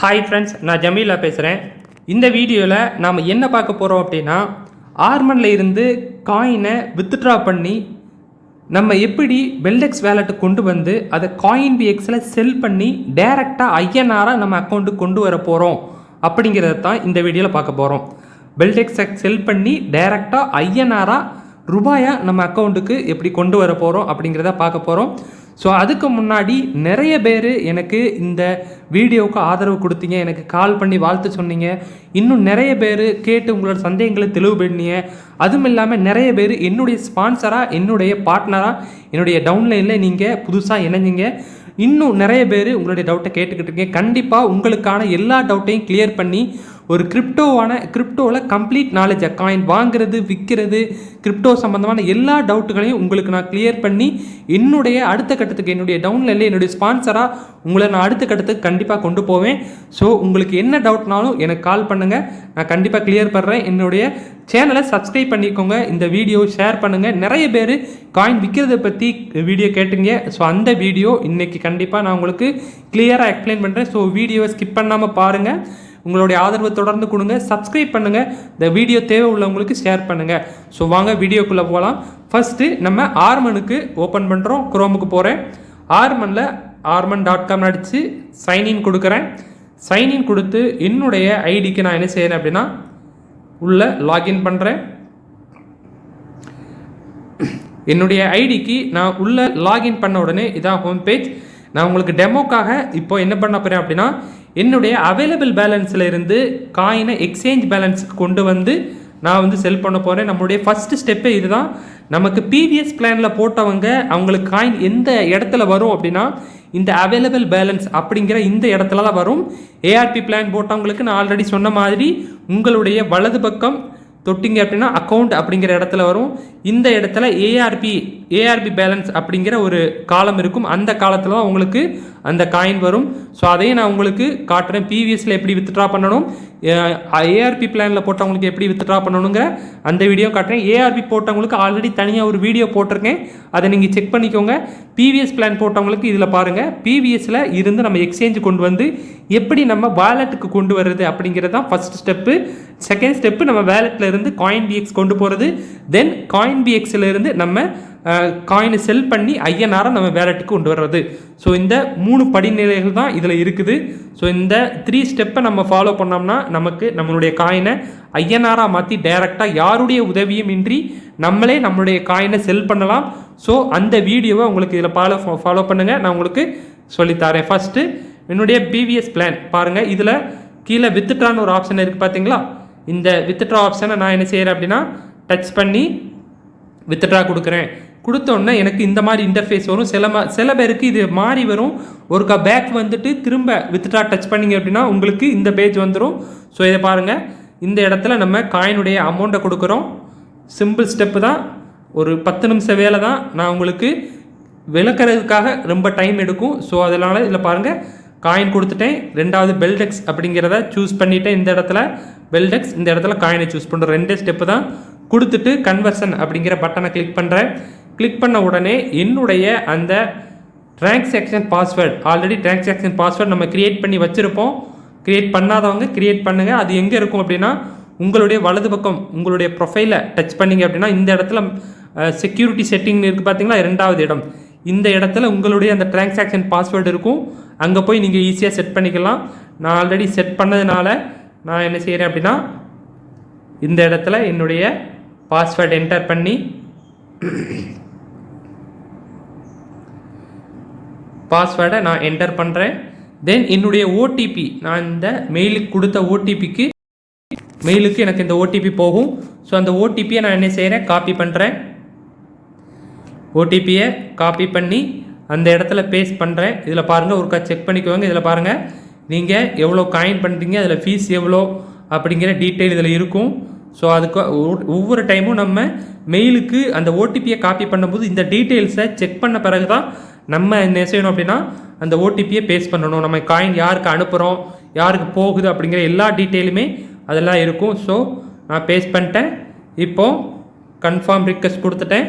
Hi friends, நான் ஜமீலா பேசுகிறேன். இந்த வீடியோவில் நாம் என்ன பார்க்க போகிறோம் அப்படின்னா, ஆர்மனில் இருந்து காயினை வித்ட்ரா பண்ணி நம்ம எப்படி பெல்டெக்ஸ் வேலெட்டுக்கு கொண்டு வந்து அதை காயின் பிஎக்ஸில் செல் பண்ணி டைரெக்டாக ஐஎன்ஆராக நம்ம அக்கௌண்ட்டுக்கு கொண்டு வர போகிறோம் அப்படிங்கிறத தான் இந்த வீடியோவில் பார்க்க போகிறோம். பெல்டெக்ஸை செல் பண்ணி டைரெக்டாக ஐஎன்ஆராக ரூபாயாக நம்ம அக்கௌண்ட்டுக்கு எப்படி கொண்டு வர போகிறோம் அப்படிங்கிறத பார்க்க போகிறோம். ஸோ அதுக்கு முன்னாடி நிறைய பேர் எனக்கு இந்த வீடியோவுக்கு ஆதரவு கொடுத்தீங்க, எனக்கு கால் பண்ணி வாழ்த்து சொன்னீங்க. இன்னும் நிறைய பேர் கேட்டு உங்களோட சந்தேகங்களை தெளிவு பண்ணீங்க. அதுவும் இல்லாமல் நிறைய பேர் என்னுடைய ஸ்பான்சராக, என்னுடைய பார்ட்னராக, என்னுடைய டவுன்லைனில் நீங்கள் புதுசாக இணைஞ்சிங்க. இன்னும் நிறைய பேர் உங்களுடைய டவுட்டை கேட்டுக்கிட்டு இருக்கீங்க. கண்டிப்பாக உங்களுக்கான எல்லா டவுட்டையும் கிளியர் பண்ணி ஒரு கிரிப்டோவில் கம்ப்ளீட் நாலேஜை, காயின் வாங்குறது, விற்கிறது, கிரிப்டோ சம்மந்தமான எல்லா டவுட்டுகளையும் உங்களுக்கு நான் கிளியர் பண்ணி என்னுடைய அடுத்த கட்டத்துக்கு, என்னுடைய டவுன்லைனில் என்னுடைய ஸ்பான்சராக உங்களை நான் அடுத்த கட்டத்துக்கு கண்டிப்பாக கொண்டு போவேன். ஸோ உங்களுக்கு என்ன டவுட்னாலும் எனக்கு கால் பண்ணுங்கள், நான் கண்டிப்பாக கிளியர் பண்ணுறேன். என்னுடைய சேனலை சப்ஸ்கிரைப் பண்ணிக்கோங்க, இந்த வீடியோ ஷேர் பண்ணுங்கள். நிறைய பேர் காயின் விற்கிறத பற்றி வீடியோ கேட்டுங்க. ஸோ அந்த வீடியோ இன்றைக்கி கண்டிப்பாக நான் உங்களுக்கு கிளியராக எக்ஸ்பிளைன் பண்ணுறேன். ஸோ வீடியோவை ஸ்கிப் பண்ணாமல் பாருங்கள். உங்களுடைய ஆதரவை தொடர்ந்து கொடுங்க, சப்ஸ்கிரைப் பண்ணுங்கள், இந்த வீடியோ தேவை உள்ளவங்களுக்கு ஷேர் பண்ணுங்கள். ஸோ வாங்க வீடியோக்குள்ளே போகலாம். ஃபஸ்ட்டு நம்ம ஆர்மனுக்கு ஓப்பன் பண்ணுறோம். குரோமுக்கு போகிறேன். ஆர்மனில் arman.com அடித்து சைன்இன் கொடுக்குறேன். சைன்இன் கொடுத்து என்னுடைய ஐடிக்கு நான் என்ன செய்கிறேன் அப்படின்னா உள்ளே லாகின் பண்ணுறேன். என்னுடைய ஐடிக்கு நான் உள்ளே லாகின் பண்ண உடனே இதான் ஹோம் பேஜ். நான் உங்களுக்கு டெமோக்காக இப்போ என்ன பண்ண போகிறேன் அப்படின்னா, என்னுடைய அவைலபிள் பேலன்ஸில் இருந்து காயினை எக்ஸ்சேஞ்ச் பேலன்ஸுக்கு கொண்டு வந்து நான் செல் பண்ண போகிறேன். நம்மளுடைய ஃபஸ்ட்டு ஸ்டெப்பே இதுதான். நமக்கு பிவிஎஸ் பிளானில் போட்டவங்க அவங்களுக்கு காயின் எந்த இடத்துல வரும் அப்படின்னா, இந்த அவைலபிள் பேலன்ஸ் அப்படிங்கிற இந்த இடத்துல தான் வரும். ஏஆர்பி பிளான் போட்டவங்களுக்கு நான் ஆல்ரெடி சொன்ன மாதிரி உங்களுடைய வலது பக்கம் தொட்டிங்க அப்படின்னா அக்கௌண்ட் அப்படிங்கிற இடத்துல வரும். இந்த இடத்துல ஏஆர்பி பேலன்ஸ் அப்படிங்கிற ஒரு காலம் இருக்கும். அந்த காலத்தில் தான் உங்களுக்கு அந்த காயின் வரும். ஸோ அதையும் நான் உங்களுக்கு காட்டுறேன். பிவிஎஸில் எப்படி வித்ட்ரா பண்ணணும், ஏஆர்பி பிளானில் போட்டவங்களுக்கு எப்படி வித்ட்ரா பண்ணணுங்கிற அந்த வீடியோ காட்டுறேன். ஏஆர்பி போட்டவங்களுக்கு ஆல்ரெடி தனியாக ஒரு வீடியோ போட்டிருக்கேன், அதை நீங்கள் செக் பண்ணிக்கோங்க. பிவிஎஸ் பிளான் போட்டவங்களுக்கு இதில் பாருங்கள். பிவிஎஸில் இருந்து நம்ம எக்ஸ்சேஞ்சு கொண்டு வந்து எப்படி நம்ம வாலெட்டுக்கு கொண்டு வர்றது அப்படிங்கிறது தான் ஃபஸ்ட் ஸ்டெப்பு. செகண்ட் ஸ்டெப்பு நம்ம வேலெட்டில் இருந்து காயின் பிஎக்ஸ் கொண்டு போகிறது. தென் காயின் பிஎக்ஸில் இருந்து நம்ம காயினை செல் பண்ணி ஐஎன்ஆரை நம்ம வேலெட்டுக்கு கொண்டு வர்றது. ஸோ இந்த 3 படிநிலைகள் தான் இதில் இருக்குது. ஸோ இந்த 3 ஸ்டெப்பை நம்ம ஃபாலோ பண்ணோம்னா நமக்கு நம்மளுடைய காயினை ஐஎன்ஆராக மாற்றி டைரெக்டாக யாருடைய உதவியும் இன்றி நம்மளே நம்மளுடைய காயினை செல் பண்ணலாம். ஸோ அந்த வீடியோவை உங்களுக்கு இதில் ஃபாலோ பண்ணுங்கள், நான் உங்களுக்கு சொல்லித்தரேன். ஃபஸ்ட்டு என்னுடைய பிவிஎஸ் பிளான் பாருங்கள். இதில் கீழே வித்ட்ரான்னு ஒரு ஆப்ஷன் இருக்குது பார்த்தீங்களா? இந்த வித்ட்ரா ஆப்ஷனை நான் என்ன செய்கிறேன் அப்படின்னா டச் பண்ணி வித்ட்ரா கொடுக்குறேன். கொடுத்தோன்னே எனக்கு இந்த மாதிரி இன்டர்ஃபேஸ் வரும். சில பேருக்கு இது மாறி வரும். ஒருக்கா பேக் வந்துட்டு திரும்ப வித்ட்ரா டச் பண்ணிங்க அப்படின்னா உங்களுக்கு இந்த பேஜ் வந்துடும். ஸோ இதை பாருங்கள். இந்த இடத்துல நம்ம காயினுடைய அமௌண்ட்டை கொடுக்குறோம். சிம்பிள் ஸ்டெப்பு தான், ஒரு 10 நிமிஷம் வேலை தான். நான் உங்களுக்கு விளக்குறதுக்காக ரொம்ப டைம் எடுக்கும். ஸோ அதனால் இதில் பாருங்கள், காயின் கொடுத்துட்டேன். ரெண்டாவது பெல்டெக்ஸ் அப்படிங்கிறத சூஸ் பண்ணிவிட்டேன். இந்த இடத்துல பெல்டெக்ஸ், இந்த இடத்துல காயினை சூஸ் பண்ணுறேன். 2 ஸ்டெப்பு தான். கொடுத்துட்டு கன்வர்ஷன் அப்படிங்கிற பட்டனை கிளிக் பண்ணுறேன். கிளிக் பண்ண உடனே என்னுடைய அந்த transaction password, already transaction password நம்ம க்ரியேட் பண்ணி வச்சுருப்போம். க்ரியேட் பண்ணாதவங்க க்ரியேட் பண்ணுங்கள். அது எங்கே இருக்கும் அப்படின்னா உங்களுடைய வலது பக்கம் உங்களுடைய ப்ரொஃபைலை டச் பண்ணிங்க அப்படின்னா இந்த இடத்துல செக்யூரிட்டி செட்டிங் இருக்குது பார்த்தீங்களா, 2வது இடம். இந்த இடத்துல உங்களுடைய அந்த டிரான்சாக்ஷன் பாஸ்வேர்டு இருக்கும். அங்கே போய் நீங்கள் ஈஸியாக செட் பண்ணிக்கலாம். நான் ஆல்ரெடி செட் பண்ணதுனால நான் என்ன செய்கிறேன் அப்படின்னா இந்த இடத்துல என்னுடைய பாஸ்வேர்டு என்டர் பண்ணி பாஸ்வேர்டை நான் என்டர் பண்ணுறேன். தென் என்னுடைய ஓடிபி, நான் இந்த மெயிலுக்கு கொடுத்த மெயிலுக்கு எனக்கு இந்த ஓடிபி போகும். ஸோ அந்த ஓடிபியை நான் என்ன செய்கிறேன், காப்பி பண்ணுறேன். ஓடிபியை காப்பி பண்ணி அந்த இடத்துல பேஸ்ட் பண்ணுறேன். இதில் பாருங்கள், ஒருக்கா செக் பண்ணிக்கோங்க. இதில் பாருங்கள், நீங்கள் எவ்வளோ காயின் பண்ணுறீங்க, அதில் ஃபீஸ் எவ்வளோ அப்படிங்கிற டீட்டெயில் இதில் இருக்கும். ஸோ அதுக்கு ஒவ்வொரு டைமும் நம்ம மெயிலுக்கு அந்த ஓடிபியை காப்பி பண்ணும்போது இந்த டீட்டெயில்ஸை செக் பண்ண பிறகு தான் நம்ம என்ன செய்யணும் அப்படின்னா அந்த ஓடிபியை பேஸ்ட் பண்ணணும். நம்ம காயின் யாருக்கு அனுப்புகிறோம், யாருக்கு போகுது அப்படிங்கிற எல்லா டீட்டெயிலுமே அதெல்லாம் இருக்கும். ஸோ நான் பேஸ்ட் பண்ணிட்டேன். இப்போது கன்ஃபார்ம் ரிக்வெஸ்ட் கொடுத்துட்டேன்.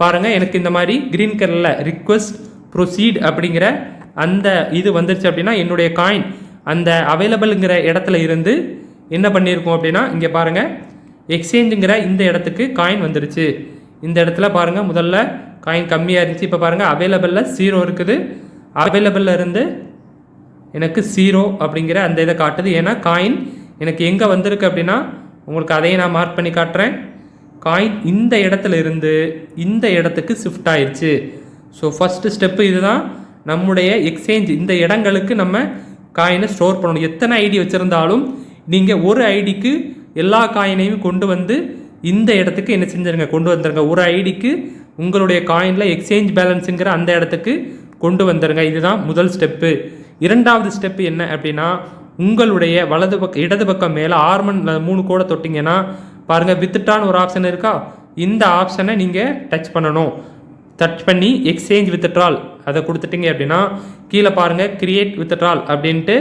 பாருங்கள், எனக்கு இந்த மாதிரி க்ரீன் கலரில் ரிக்வெஸ்ட் ப்ரொசீட் அப்படிங்கிற அந்த இது வந்துருச்சு அப்படின்னா என்னுடைய காயின் அந்த அவைலபிள்ங்கிற இடத்துல இருந்து என்ன பண்ணியிருக்கோம் அப்படின்னா இங்கே பாருங்கள் எக்ஸ்சேஞ்சுங்கிற இந்த இடத்துக்கு காயின் வந்துருச்சு. இந்த இடத்துல பாருங்கள் முதல்ல காயின் கம்மியாக இருந்துச்சு. இப்போ பாருங்கள் அவைலபிளில் 0 இருக்குது. அவைலபிளில் இருந்து எனக்கு 0 அப்படிங்கிற அந்த இதை காட்டுது. ஏன்னா காயின் எனக்கு எங்கே வந்திருக்கு அப்படின்னா உங்களுக்கு அதையும் நான் மார்க் பண்ணி காட்டுறேன். காயின் இந்த இடத்துல இருந்து இந்த இடத்துக்கு ஷிஃப்ட் ஆயிடுச்சு. ஸோ ஃபஸ்ட்டு ஸ்டெப்பு இதுதான். நம்முடைய எக்ஸ்சேஞ்ச் இந்த இடங்களுக்கு நம்ம காயினை ஸ்டோர் பண்ணணும். எத்தனை ஐடி வச்சுருந்தாலும் நீங்கள் ஒரு ஐடிக்கு எல்லா காயினையும் கொண்டு வந்து இந்த இடத்துக்கு என்ன செஞ்சுருங்க, கொண்டு வந்துடுங்க. ஒரு ஐடிக்கு உங்களுடைய காயினில் எக்ஸ்சேஞ்ச் பேலன்ஸுங்கிற அந்த இடத்துக்கு கொண்டு வந்துடுங்க. இதுதான் முதல் ஸ்டெப்பு. இரண்டாவது ஸ்டெப்பு என்ன அப்படின்னா உங்களுடைய வலது பக்கம் இடது பக்கம் மேலே ஆர்மன் 3 கோடை தொட்டிங்கன்னா பாருங்கள் வித்ட்ரான்னு ஒரு ஆப்ஷன் இருக்கா. இந்த ஆப்ஷனை நீங்கள் டச் பண்ணணும். டச் பண்ணி எக்ஸ்சேஞ்ச் வித்ட்ரால் அதை கொடுத்துட்டிங்க அப்படின்னா கீழே பாருங்கள் கிரியேட் வித்ட்ரால் அப்படின்ட்டு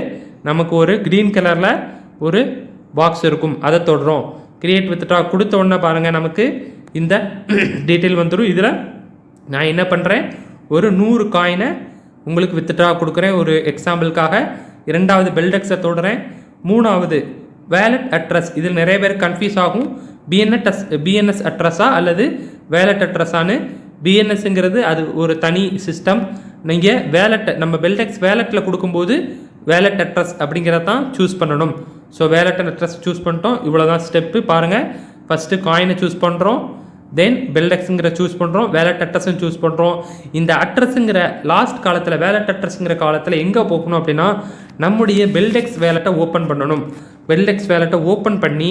நமக்கு ஒரு க்ரீன் கலரில் ஒரு பாக்ஸ் இருக்கும். அதை தொடுறோம். கிரியேட் வித்ட்ரால் கொடுத்த உடனே பாருங்கள் நமக்கு இந்த டீட்டெயில் வந்துடும். இதில் நான் என்ன பண்ணுறேன், ஒரு 100 காயினை உங்களுக்கு வித்ட்ரா கொடுக்குறேன் ஒரு எக்ஸாம்பிளுக்காக. இரண்டாவது பெல்டெக்ஸை தொடுறேன். மூணாவது வேலட் அட்ரஸ். இதில் நிறைய பேர் கன்ஃபியூஸ் ஆகும், பிஎன்எஸ் அட்ரஸா அல்லது வேலட் அட்ரஸான்னு. பிஎன்எஸ்ங்கிறது அது ஒரு தனி சிஸ்டம். நீங்கள் வேலட் நம்ம பெல்டெக்ஸ் வேலட்டில் கொடுக்கும்போது வேலட் அட்ரஸ் அப்படிங்கிறத தான் சூஸ் பண்ணணும். ஸோ வேலட் அட்ரஸ் சூஸ் பண்ணிட்டோம். இவ்வளோ தான் ஸ்டெப்பு. பாருங்கள் ஃபஸ்ட்டு காயினை சூஸ் பண்ணுறோம், தென் பெல்டெக்ஸுங்கிற சூஸ் பண்ணுறோம், வேலட் அட்ரஸும் சூஸ் பண்ணுறோம். இந்த அட்ரஸுங்கிற லாஸ்ட் காலத்தில் வேலட் அட்ரஸுங்கிற காலத்தில் எங்கே போகணும் அப்படின்னா நம்முடைய பெல்டெக்ஸ் வேலட்டை ஓப்பன் பண்ணணும். பெல்டெக்ஸ் வேலட்டை ஓப்பன் பண்ணி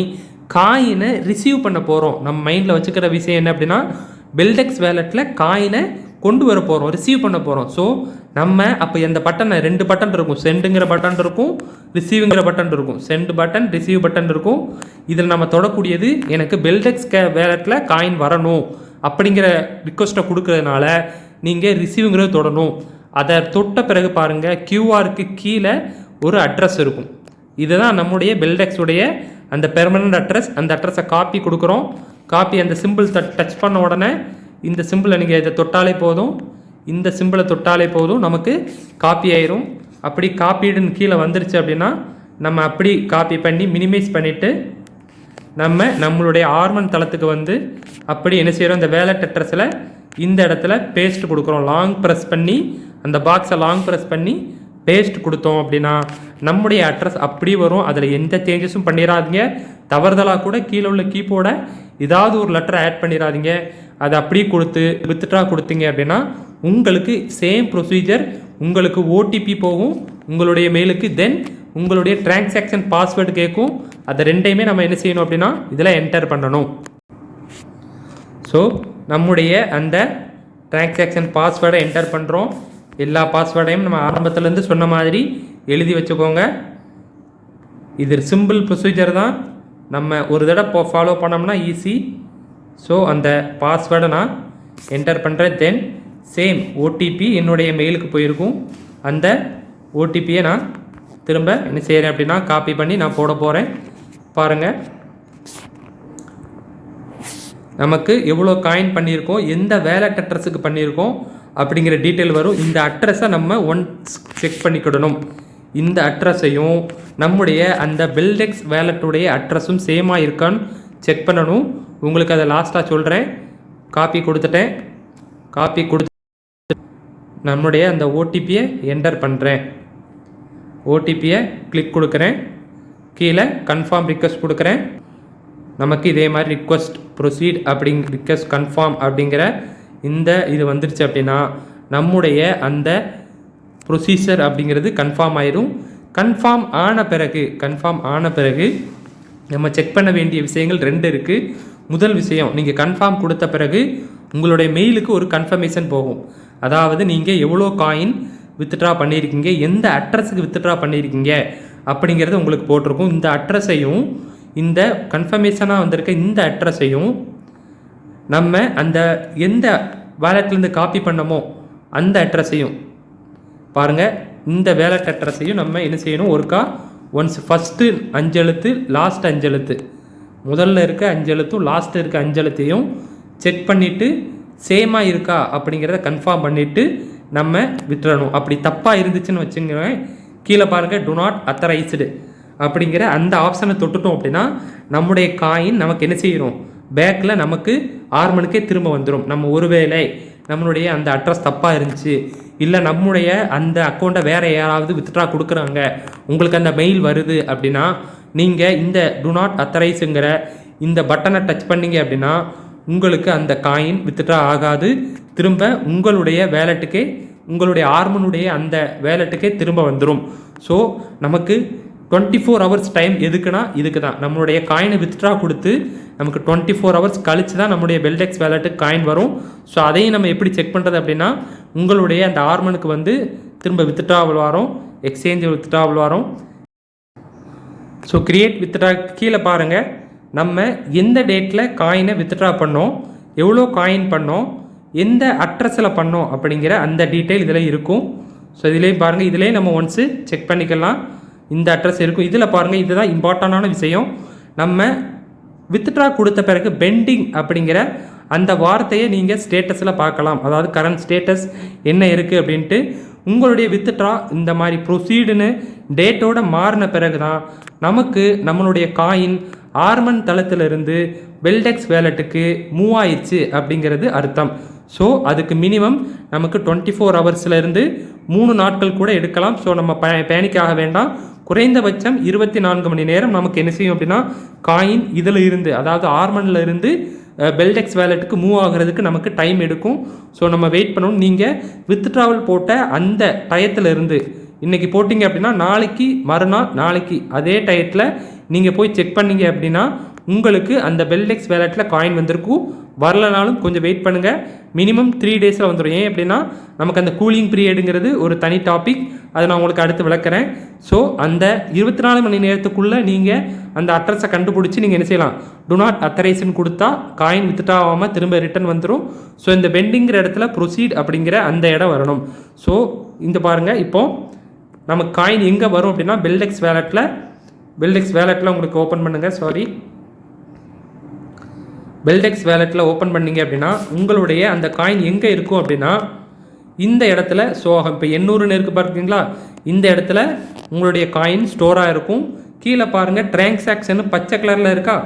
காயினை ரிசீவ் பண்ண போகிறோம். நம்ம மைண்டில் வச்சுக்கிற விஷயம் என்ன அப்படின்னா பெல்டெக்ஸ் வேலட்டில் காயினை கொண்டு வர போகிறோம், ரிசீவ் பண்ண போகிறோம். ஸோ நம்ம அப்போ இந்த பட்டனை 2 பட்டன் இருக்கும். சென்டுங்கிற பட்டன் இருக்கும், ரிசீவுங்கிற பட்டன் இருக்கும். சென்ட் பட்டன், ரிசீவ் பட்டன் இருக்கும். இதில் நம்ம தொடக்கூடியது எனக்கு பெல்டெக்ஸ் வேலட்டில் காயின் வரணும் அப்படிங்கிற ரிக்வஸ்ட்டை கொடுக்கறதுனால நீங்கள் ரிசீவுங்கிறத தொடணும். அதை தொட்ட பிறகு பாருங்கள் கியூஆருக்கு கீழே ஒரு அட்ரஸ் இருக்கும். இதுதான் நம்முடைய பெல்டெக்ஸுடைய அந்த பெர்மனண்ட் அட்ரஸ். அந்த அட்ரஸை காப்பி கொடுக்குறோம். காப்பி அந்த சிம்பிள் டச் பண்ண உடனே இந்த சிம்பிளை நீங்கள் இதை தொட்டாலே போதும், இந்த சிம்பிளை தொட்டாலே போதும், நமக்கு காப்பி ஆயிரும். அப்படி காப்பீடுன்னு கீழே வந்துருச்சு அப்படின்னா நம்ம அப்படி காப்பி பண்ணி மினிமைஸ் பண்ணிவிட்டு நம்மளுடைய ஆர்மன் தளத்துக்கு வந்து அப்படி என்ன செய்கிறோம், இந்த வேலட் அட்ரஸில் இந்த இடத்துல பேஸ்ட் கொடுக்குறோம். லாங் ப்ரெஸ் பண்ணி அந்த பாக்ஸை லாங் ப்ரெஸ் பண்ணி பேஸ்ட் கொடுத்தோம் அப்படின்னா நம்முடைய அட்ரஸ் அப்படி வரும். அதில் எந்த சேஞ்சஸும் பண்ணிடாதீங்க. தவறுதலாக கூட கீழே உள்ள கீபோர்டை ஏதாவது ஒரு லெட்டரை ஆட் பண்ணிடாதீங்க. அதை அப்படியே கொடுத்து வித்ட்ரா கொடுத்தீங்க அப்படின்னா உங்களுக்கு சேம் ப்ரொசீஜர். உங்களுக்கு ஓடிபி போகும் உங்களுடைய மெயிலுக்கு, தென் உங்களுடைய டிரான்சாக்ஷன் பாஸ்வேர்டு கேட்கும். அதை ரெண்டையுமே நம்ம என்ன செய்யணும் அப்படின்னா இதில் என்டர் பண்ணணும். ஸோ நம்முடைய அந்த டிரான்சாக்ஷன் பாஸ்வேர்டை என்டர் பண்ணுறோம். எல்லா பாஸ்வேர்டையும் நம்ம ஆரம்பத்துலேருந்து சொன்ன மாதிரி எழுதி வச்சுக்கோங்க. இது சிம்பிள் ப்ரொசீஜர் தான். நம்ம ஒரு தடவை ஃபாலோ பண்ணோம்னா ஈஸி. ஸோ அந்த பாஸ்வேர்டை நான் என்டர் பண்ணுறேன். தென் சேம் ஓடிபி என்னுடைய மெயிலுக்கு போயிருக்கும். அந்த ஓடிபியை நான் திரும்ப என்ன செய்கிறேன் அப்படின்னா காப்பி பண்ணி நான் போட போகிறேன். பாருங்கள் நமக்கு எவ்வளோ காயின் பண்ணியிருக்கோம், எந்த வேலட் அட்ரஸுக்கு பண்ணியிருக்கோம் அப்படிங்கிற டீட்டெயில் வரும். இந்த அட்ரஸை நம்ம ஒன்ஸ் செக் பண்ணிக்கிடணும். இந்த அட்ரஸையும் நம்முடைய அந்த பெல்டெக்ஸ் வேலட்டுடைய அட்ரஸும் சேமாக இருக்கான்னு செக் பண்ணணும். உங்களுக்கு அதை லாஸ்ட்டாக சொல்கிறேன். காப்பி கொடுத்துட்டேன். காப்பி கொடுத்து நம்முடைய அந்த ஓடிபியை என்டர் பண்ணுறேன். ஓடிபியை கிளிக் கொடுக்குறேன். கீழே கன்ஃபார்ம் ரிக்வெஸ்ட் கொடுக்குறேன். நமக்கு இதே மாதிரி ரிக்வெஸ்ட் ப்ரொசீட் ரிக்வெஸ்ட் கன்ஃபார்ம் அப்படிங்கிற இந்த இது வந்துருச்சு அப்படின்னா நம்முடைய அந்த ப்ரொசீஜர் அப்படிங்கிறது கன்ஃபார்ம் ஆயிரும். கன்ஃபார்ம் ஆன பிறகு நம்ம செக் பண்ண வேண்டிய விஷயங்கள் 2 இருக்குது. முதல் விஷயம், நீங்கள் கன்ஃபார்ம் கொடுத்த பிறகு உங்களுடைய மெயிலுக்கு ஒரு கன்ஃபர்மேஷன் போகும். அதாவது நீங்கள் எவ்வளோ காயின் வித்ட்ரா பண்ணியிருக்கீங்க, எந்த அட்ரஸுக்கு வித்ட்ரா பண்ணியிருக்கீங்க அப்படிங்கிறது உங்களுக்கு போட்டிருக்கும். இந்த அட்ரஸையும் இந்த கன்ஃபர்மேஷனாக வந்திருக்க இந்த அட்ரஸையும் நம்ம அந்த எந்த வேலட்லேருந்து காப்பி பண்ணமோ அந்த அட்ரஸையும் பாருங்கள். இந்த வேலட் அட்ரஸையும் நம்ம என்ன செய்யணும், ஒருக்கா ஒன்ஸ் ஃபஸ்ட்டு 5 எழுத்து லாஸ்ட் 5 எழுத்து, முதல்ல இருக்க 5 எழுத்தும் லாஸ்ட்டு இருக்க 5 எழுத்தையும் செக் பண்ணிவிட்டு சேமாக இருக்கா அப்படிங்கிறத கன்ஃபார்ம் பண்ணிவிட்டு நம்ம விட்டுறணும். அப்படி தப்பாக இருந்துச்சுன்னு வச்சுங்களேன், கீழே பாருங்கள் டு நாட் அத்தரைஸ்டு அப்படிங்கிற அந்த ஆப்ஷனை தொட்டுட்டோம் அப்படின்னா நம்முடைய காயின் நமக்கு என்ன செய்கிறோம், பேக்கில் நமக்கு ஆர்மனுக்கே திரும்ப வந்துடும். நம்ம ஒருவேளை நம்மளுடைய அந்த அட்ரஸ் தப்பாக இருந்துச்சு, இல்லை நம்முடைய அந்த அக்கௌண்ட்டை வேறு யாராவது வித்ட்ரா கொடுக்குறாங்க, உங்களுக்கு அந்த மெயில் வருது அப்படின்னா நீங்கள் இந்த டு நாட் அத்தரைஸுங்கிற இந்த பட்டனை டச் பண்ணிங்க அப்படின்னா உங்களுக்கு அந்த காயின் வித்ட்ரா ஆகாது. திரும்ப உங்களுடைய வேலெட்டுக்கே, உங்களுடைய ஆர்மனுடைய அந்த வேலெட்டுக்கே திரும்ப வந்துடும். ஸோ நமக்கு 24 ஹவர்ஸ் டைம் எதுக்குன்னா இதுக்கு தான். நம்மளுடைய காயினை வித்ட்ரா கொடுத்து நமக்கு 24 ஹவர்ஸ் கழித்து தான் நம்முடைய பெல்டெக்ஸ் வேலெட்டுக்கு காயின் வரும். ஸோ அதையும் நம்ம எப்படி செக் பண்ணுறது அப்படின்னா உங்களுடைய அந்த ஆர்மனுக்கு வந்து திரும்ப வித்ட்ராவல் வரும், எக்ஸ்சேஞ்ச் வித்ட்ராவல் வரும். ஸோ கிரியேட் வித்ட்ரா கீழே பாருங்கள் நம்ம எந்த டேட்டில் காயினை வித்ட்ரா பண்ணோம், எவ்வளோ காயின் பண்ணோம், எந்த அட்ரஸில் பண்ணோம் அப்படிங்கிற அந்த டீட்டெயில் இதில் இருக்கும். ஸோ இதிலேயும் பாருங்கள், இதிலே நம்ம ஒன்ஸு செக் பண்ணிக்கலாம். இந்த அட்ரஸ் இருக்கும். இதில் பாருங்கள், இதுதான் இம்பார்ட்டண்டான விஷயம். நம்ம வித்ட்ரா கொடுத்த பிறகு பெண்டிங் அப்படிங்கிற அந்த வார்த்தையை நீங்கள் ஸ்டேட்டஸில் பார்க்கலாம். அதாவது கரண்ட் ஸ்டேட்டஸ் என்ன இருக்குது அப்படின்ட்டு. உங்களுடைய வித்ட்ரா இந்த மாதிரி ப்ரொசீடுன்னு டேட்டோடு மாறின பிறகு தான் நமக்கு நம்மளுடைய காயின் ஆர்மன் தளத்திலிருந்து பெல்டெக்ஸ் வேலெட்டுக்கு மூவ் ஆயிடுச்சு அப்படிங்கிறது அர்த்தம். ஸோ அதுக்கு மினிமம் நமக்கு 24 ஹவர்ஸ்லேருந்து 3 நாட்கள் கூட எடுக்கலாம். ஸோ நம்ம பேனிக்காக வேண்டாம். குறைந்தபட்சம் 24 மணி நேரம் நமக்கு என்ன செய்யும் அப்படின்னா காயின் இதில் இருந்து, அதாவது ஆர்மனில் இருந்து பெல்டெக்ஸ் வேலெட்டுக்கு மூவ் ஆகிறதுக்கு நமக்கு டைம் எடுக்கும். ஸோ நம்ம வெயிட் பண்ணணும். நீங்கள் வித்ட்ராவல் போட்ட அந்த டயத்தில் இருந்து இன்றைக்கி போட்டிங்க அப்படின்னா நாளைக்கு மறுநாள் நாளைக்கு அதே டயத்தில் நீங்கள் போய் செக் பண்ணிங்க அப்படின்னா உங்களுக்கு அந்த பெல்டெக்ஸ் வேலெட்டில் காயின் வந்திருக்கும். வரலனாலும் கொஞ்சம் வெயிட் பண்ணுங்கள். மினிமம் 3 டேஸில் வந்துடும். ஏன் அப்படின்னா நமக்கு அந்த கூலிங் பீரியடுங்கிறது ஒரு தனி டாபிக், அதை நான் உங்களுக்கு அடுத்து விளக்குறேன். ஸோ அந்த 24 மணி நேரத்துக்குள்ளே நீங்கள் அந்த அட்ரஸை கண்டுபிடிச்சி நீங்கள் என்ன செய்யலாம், டு நாட் அத்தரைஸ்ன்னு கொடுத்தா காயின் வித்ட்ரா ஆகாமல் திரும்ப ரிட்டன் வந்துடும். ஸோ இந்த பெண்டிங்கிற இடத்துல ப்ரொசீட் அப்படிங்கிற அந்த இடம் வரணும். ஸோ இந்த பாருங்கள், இப்போது நமக்கு காயின் எங்கே வரும் அப்படின்னா பெல்டெக்ஸ் வேலெட்டில் உங்களுக்கு ஓப்பன் பண்ணுங்கள். பெல்டெக்ஸ் வேலெட்டில் ஓப்பன் பண்ணிங்க அப்படின்னா உங்களுடைய அந்த காயின் எங்கே இருக்கும் அப்படின்னா இந்த இடத்துல. ஸோ இப்போ 800ன்னு இருக்குது பார்த்தீங்களா, இந்த இடத்துல உங்களுடைய காயின் ஸ்டோராக இருக்கும். கீழே பாருங்கள் டிரான்சாக்ஷன் பச்சை கலரில் இருக்கா,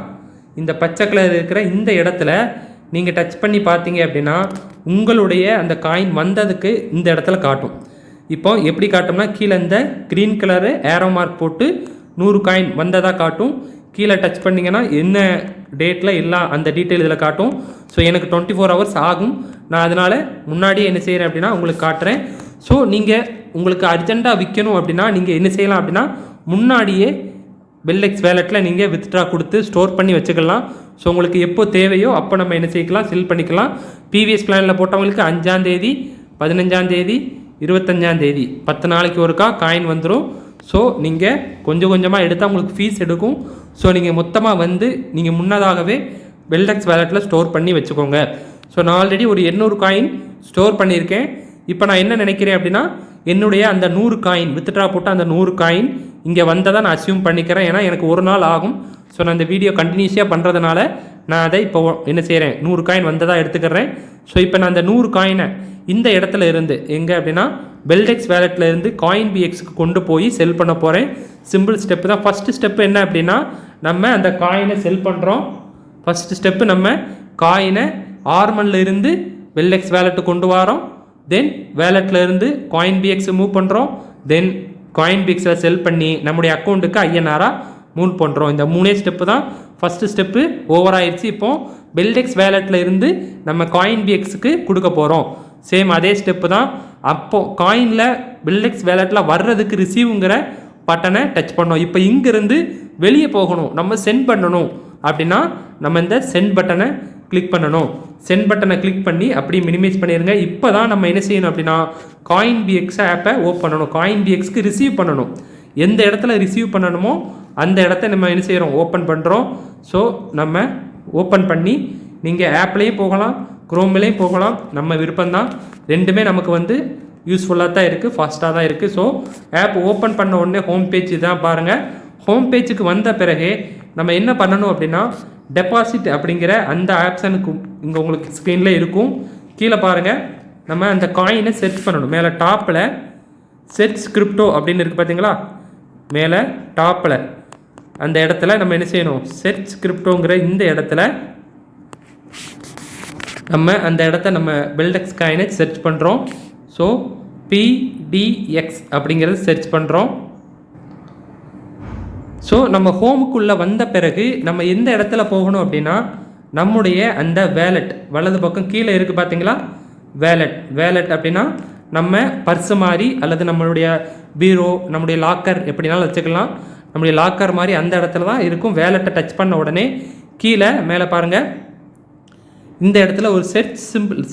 இந்த பச்சை கலர் இருக்கிற இந்த இடத்துல நீங்கள் டச் பண்ணி பார்த்தீங்க அப்படின்னா உங்களுடைய அந்த காயின் வந்ததுக்கு இந்த இடத்துல காட்டும். இப்போ எப்படி காட்டும்னா கீழே இந்த க்ரீன் கலரு ஏரோ மார்க் போட்டு 100 காயின் வந்ததாக காட்டும். கீழே டச் பண்ணிங்கன்னா என்ன டேட்டில் எல்லாம் அந்த டீட்டெயில் இதில் காட்டும். ஸோ எனக்கு 24 ஹவர்ஸ் ஆகும். நான் அதனால் முன்னாடியே என்ன செய்கிறேன் அப்படின்னா உங்களுக்கு காட்டுறேன். ஸோ நீங்கள் உங்களுக்கு அர்ஜெண்ட்டாக விற்கணும் அப்படின்னா நீங்கள் என்ன செய்யலாம் அப்படின்னா முன்னாடியே பெல்டெக்ஸ் வேலெட்டில் நீங்கள் வித்ட்ரா கொடுத்து ஸ்டோர் பண்ணி வச்சுக்கலாம். ஸோ உங்களுக்கு எப்போ தேவையோ அப்போ நம்ம என்ன செய்யலாம், செல் பண்ணிக்கலாம். பிவிஎஸ் பிளானில் போட்டவங்களுக்கு 5ஆம் தேதி, 15ஆம் தேதி, 25ஆம் தேதி 10 நாளைக்கு ஒருக்கா காயின் வந்துடும். ஸோ நீங்கள் கொஞ்சம் கொஞ்சமாக எடுத்தால் உங்களுக்கு ஃபீஸ் எடுக்கும். ஸோ நீங்கள் மொத்தமாக வந்து நீங்கள் முன்னதாகவே பெல்டெக்ஸ் வேலெட்டில் ஸ்டோர் பண்ணி வச்சுக்கோங்க. ஸோ நான் ஆல்ரெடி ஒரு 800 காயின் ஸ்டோர் பண்ணியிருக்கேன். இப்போ நான் என்ன நினைக்கிறேன் அப்படின்னா என்னுடைய அந்த 100 காயின் வித்ட்ரா போட்டு அந்த 100 காயின் இங்கே வந்ததாக நான் அசியூம் பண்ணிக்கிறேன். ஏன்னா எனக்கு ஒரு நாள் ஆகும். ஸோ நான் இந்த வீடியோ கண்டினியூஸாக பண்ணுறதுனால நான் அதை இப்போ என்ன செய்கிறேன், 100 காயின் வந்ததாக எடுத்துக்கிறேன். ஸோ இப்போ நான் அந்த 100 காயினை இந்த இடத்துல இருந்து எங்கே அப்படின்னா பெல்டெக்ஸ் வேலெட்டில் இருந்து காயின் பிஎக்ஸுக்கு கொண்டு போய் செல் பண்ண போகிறேன். சிம்பிள் ஸ்டெப்பு தான். ஃபஸ்ட்டு ஸ்டெப்பு என்ன அப்படின்னா நம்ம அந்த காயினை செல் பண்ணுறோம். ஃபஸ்ட்டு ஸ்டெப்பு நம்ம காயினை ஆர்மனில் இருந்து பெல்டெக்ஸ் வேலெட்டு கொண்டு வரோம். தென் வேலெட்டில் இருந்து காயின் பிஎக்ஸ் மூவ் பண்ணுறோம். தென் காயின் பிஎக்ஸில் செல் பண்ணி நம்முடைய அக்கௌண்ட்டுக்கு ஐஎன்ஆராக மூவ் பண்ணுறோம். இந்த 3 ஸ்டெப்பு தான். ஃபஸ்ட்டு ஸ்டெப்பு ஓவர் ஆயிடுச்சு. இப்போது பெல்டெக்ஸ் வேலெட்டில் இருந்து நம்ம காயின் பிஎக்ஸுக்கு கொடுக்க போகிறோம். சேம் அதே ஸ்டெப்பு தான். அப்போது காயினில் பெல்டெக்ஸ் வேலெட்டில் வர்றதுக்கு ரிசீவுங்கிற பட்டனை டச் பண்ணோம். இப்போ இங்கேருந்து வெளியே போகணும், நம்ம சென்ட் பண்ணணும் அப்படின்னா நம்ம இந்த சென்ட் பட்டனை கிளிக் பண்ணணும். சென்ட் பட்டனை கிளிக் பண்ணி அப்படி மினிமைஸ் பண்ணிடுங்க. இப்போ தான் நம்ம என்ன செய்யணும் அப்படின்னா காயின் பிஎக்ஸ் ஆப்பை ஓப்பன் பண்ணணும். காயின் பிஎக்ஸ்க்கு ரிசீவ் பண்ணணும். எந்த இடத்துல ரிசீவ் பண்ணணுமோ அந்த இடத்த நம்ம என்ன செய்கிறோம், ஓப்பன் பண்ணுறோம். ஸோ நம்ம ஓப்பன் பண்ணி நீங்கள் ஆப்லேயும் போகலாம், குரோம்லேயும் போகலாம், நம்ம விருப்பம்தான். ரெண்டுமே நமக்கு வந்து யூஸ்ஃபுல்லாக தான் இருக்குது, ஃபாஸ்ட்டாக தான் இருக்குது. ஸோ ஆப் ஓப்பன் பண்ண உடனே ஹோம் பேஜ் தான் பாருங்கள். ஹோம் பேஜுக்கு வந்த பிறகு நம்ம என்ன பண்ணணும் அப்படின்னா டெபாசிட் அப்படிங்கிற அந்த ஆப்ஷனுக்கு இங்கே உங்களுக்கு ஸ்க்ரீனில் இருக்கும். கீழே பாருங்கள், நம்ம அந்த காயினை செட் பண்ணணும். மேலே டாப்பில் செர்ச் கிரிப்டோ அப்படின்னு இருக்குது பார்த்தீங்களா, மேலே டாப்பில் அந்த இடத்துல நம்ம என்ன செய்யணும், செர்ச் கிரிப்டோங்கிற இந்த இடத்துல நம்ம அந்த இடத்த நம்ம பெல்டெக்ஸ் காயினை சர்ச் பண்ணுறோம். ஸோ பிடிஎக்ஸ் அப்படிங்கிறது சர்ச் பண்ணுறோம். ஸோ நம்ம ஹோமுக்குள்ளே வந்த பிறகு நம்ம எந்த இடத்துல போகணும் அப்படின்னா, நம்முடைய அந்த வேலெட் வலது பக்கம் கீழே இருக்குது பார்த்தீங்களா, வேலெட் அப்படின்னா நம்ம பர்ஸு மாதிரி அல்லது நம்மளுடைய பீரோ, நம்முடைய லாக்கர் எப்படினாலும் வச்சுக்கலாம். நம்முடைய லாக்கர் மாதிரி அந்த இடத்துல தான் இருக்கும். வேலெட்டை டச் பண்ண உடனே கீழே மேலே பாருங்கள், இந்த இடத்துல ஒரு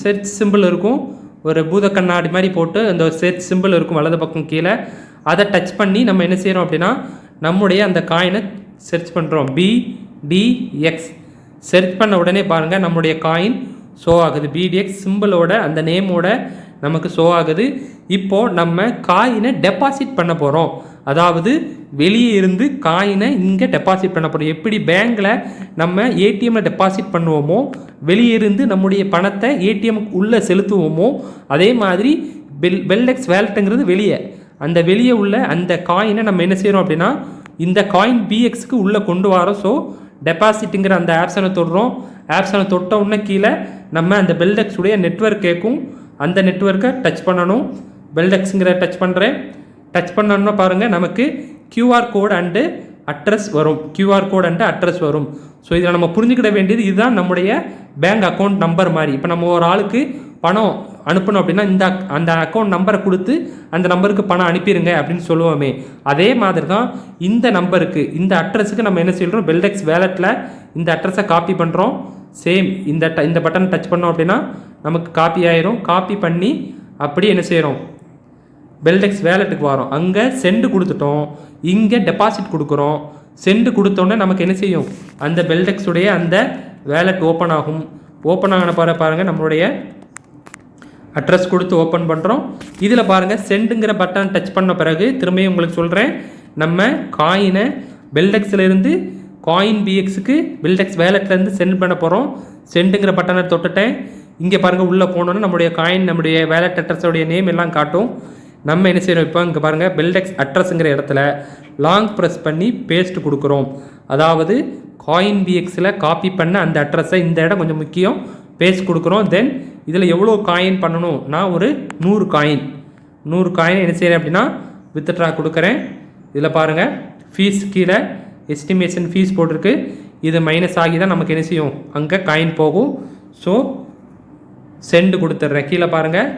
செர்ச் சிம்பிள் இருக்கும். ஒரு பூத கண்ணாடி மாதிரி போட்டு அந்த செர்ச் சிம்பிள் இருக்கும் வலது பக்கம் கீழே. அதை டச் பண்ணி நம்ம என்ன செய்கிறோம் அப்படின்னா, நம்முடைய அந்த காயினை சர்ச் பண்ணுறோம். பிடிஎக்ஸ் சர்ச் பண்ண உடனே பாருங்கள் நம்முடைய காயின் ஷோ ஆகுது. பிடிஎக்ஸ் சிம்பிளோட அந்த நேமோட நமக்கு ஷோ ஆகுது. இப்போது நம்ம காயினை டெபாசிட் பண்ண போகிறோம். அதாவது வெளியே இருந்து காயினை இங்கே டெபாசிட் பண்ண போகிறோம். எப்படி பேங்கில் நம்ம ஏடிஎம்மில் டெபாசிட் பண்ணுவோமோ, வெளியே இருந்து நம்முடைய பணத்தை ஏடிஎம்க்கு உள்ளே செலுத்துவோமோ, அதே மாதிரி பெல்டெக்ஸ் வேலெட்டுங்கிறது வெளியே, அந்த வெளியே உள்ள அந்த காயினை நம்ம என்ன செய்கிறோம் அப்படின்னா, இந்த காயின் பிஎக்ஸுக்கு உள்ளே கொண்டு வரோம். ஸோ டெபாசிட்டுங்கிற அந்த ஆப்ஷனை தொடுறோம். ஆப்ஷனை தொட்ட உடனே கீழே நம்ம அந்த பெல்டெக்ஸுடைய நெட்வொர்க் கேட்கும். அந்த நெட்வொர்க்கை டச் பண்ணணும். பெல்டெக்ஸுங்கிற டச் பண்ணுறேன். டச் பண்ணோன்னா பாருங்கள் நமக்கு கியூஆர் கோடு அண்டு அட்ரஸ் வரும். கியூஆர் கோடு அண்டு அட்ரஸ் வரும். ஸோ இதில் நம்ம புரிஞ்சுக்கிட வேண்டியது இதுதான் நம்முடைய பேங்க் அக்கௌண்ட் நம்பர் மாதிரி. இப்போ நம்ம ஒரு ஆளுக்கு பணம் அனுப்பணும் அப்படின்னா அந்த அக்கௌண்ட் நம்பரை கொடுத்து அந்த நம்பருக்கு பணம் அனுப்பிடுங்க அப்படின்னு சொல்லுவோமே, அதே மாதிரி தான் இந்த நம்பருக்கு, இந்த அட்ரஸுக்கு நம்ம என்ன செய்கிறோம், பெல்டெக்ஸ் வேலெட்டில் இந்த அட்ரஸை காப்பி பண்ணுறோம். சேம் இந்த பட்டன் டச் பண்ணோம் அப்படின்னா நமக்கு காப்பி ஆயிரும். காப்பி பண்ணி அப்படி என்ன செய்கிறோம், பெல்டெக்ஸ் வேலெட்டுக்கு வரோம். அங்கே சென்டு கொடுத்துட்டோம், இங்கே டெபாசிட் கொடுக்குறோம். சென்டு கொடுத்தோன்னே நமக்கு என்ன செய்யும், அந்த பெல்டெக்ஸுடைய அந்த வேலெட் ஓப்பன் ஆகும். ஓப்பன் ஆகின பாருங்கள் நம்மளுடைய அட்ரஸ் கொடுத்து ஓப்பன் பண்ணுறோம். இதில் பாருங்கள் சென்டுங்கிற பட்டன் டச் பண்ண பிறகு திரும்பியும் உங்களுக்கு சொல்கிறேன், நம்ம காயினை பெல்டெக்ஸிலேருந்து காயின் பிஎக்ஸுக்கு பெல்டெக்ஸ் வேலெட்லேருந்து சென்ட் பண்ண போகிறோம். சென்டுங்கிற பட்டனை தொட்டுட்டேன். இங்கே பாருங்கள் உள்ளே போனோன்னு நம்முடைய காயின், நம்முடைய வேலெட் அட்ரஸோடைய நேம் எல்லாம் காட்டும். நம்ம என்ன செய்கிறோம், இப்போ இங்கே பாருங்கள் பெல்டெக்ஸ் அட்ரஸுங்கிற இடத்துல லாங் ப்ரெஸ் பண்ணி பேஸ்ட் கொடுக்குறோம். அதாவது காயின் பிஎக்ஸில் காப்பி பண்ண அந்த அட்ரஸை, இந்த இடம் கொஞ்சம் முக்கியம், பேஸ்ட் கொடுக்குறோம். தென் இதில் எவ்வளோ காயின் பண்ணணும், நான் ஒரு 100 காயின் என்ன செய்கிறேன் அப்படின்னா வித்ட்ரா கொடுக்குறேன். இதில் பாருங்கள் ஃபீஸ் கீழே எஸ்டிமேஷன் ஃபீஸ் போட்டிருக்கு. இது மைனஸ் ஆகி தான் நமக்கு என்ன செய்யும், அங்கே காயின் போகும். ஸோ சென்டு கொடுத்துட்றேன். கீழே பாருங்கள்